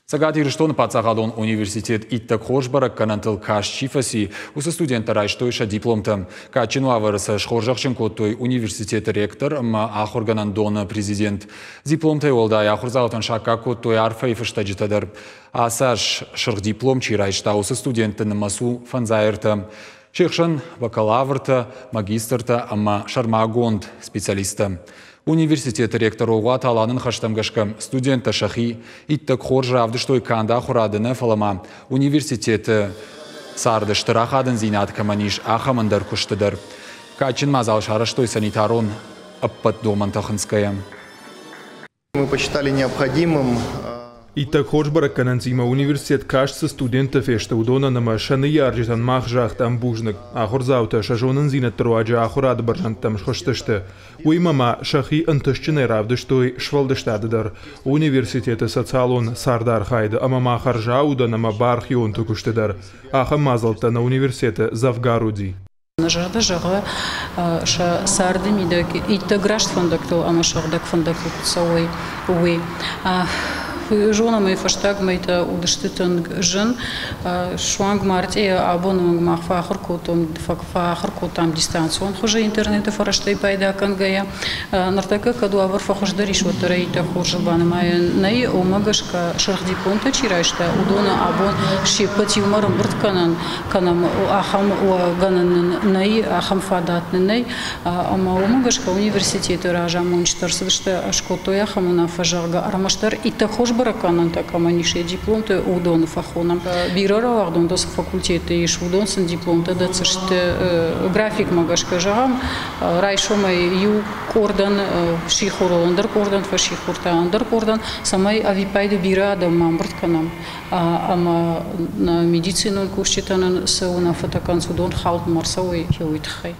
Սակաթի ռշտոն պացաղալոն ունիվերսիտետ իտտակ խորժբարակ կանանտլ կաշ չիվասի ուս ստուդենտը ռայշտոյշա դիպլոմտը կաչինու ավարսը շխորժաղչն կոտոյ ունիվերսիտետ ռեկտոր ախորգանան դոնը պրեզիդենտ դիպլոմտը ոլդայ ախորզաղոտան շակա կոտոյ արվայի վշտաջիտադար ասար շրղ դիպլոմ չի ռայշտա ուս ստուդենտը նմասու ֆանզայերտը Շիխշն բակալավրտը, մագիստրտը, շարմագոնդ սպեցիալիստը Университет ректорова таланын хаштамгашка студенты шахи иттак хоржа авдыштой канда хурадыны фалама университеты сарды штырахадын зинат каманиш ахамандар куштыдар. Качин мазал шараштой санитарон аппат домантаханская. Мы посчитали необходимым Иттак хоржбарак кананцима университет кашца студента фешта удона нама шаны яржитан махжах там бужнак, ахорзаута шажонын зинат труаджа ахурад баржан там шхоштышты. Уймама шахи антышчыны равдыштой швалдыштадыдар. Университеты социалон сардар хайды, амама харжа уданама бархион тукуштыдар. Аха мазалта на университеты завгаруди. Нажарда жага ша сарды мидак иттак гражд фондактыл амашардак фондактыл кутсауй уй. Жона мой фаштаг мейта удыштытын жын шуанг марте абонумг мах фахр кутам дистанцион хуже интернета фараштай пайда кангая нартака каду авар фахождари шотара ита хоржбаны май най омагашка шарх дипломта чирайшта удона абон шипати умарам бртканан канам ахам ганан най ахам фадатны най ама омагашка университеты ражам унчтарсышта шкотоя хамуна фажарга армаштар ита Бараканан такаманиши дипломты удон фахонам. Бирора вардон дос факультеты иш удон сын дипломты да цышты график магашка жагам райшомай ю кордан шихороландар кордан фашихуртаандар кордан самай авипайды бирада мамбртканам ама на медицину курсчитанан сауна фатакан судон халт марсауи хеуитхай.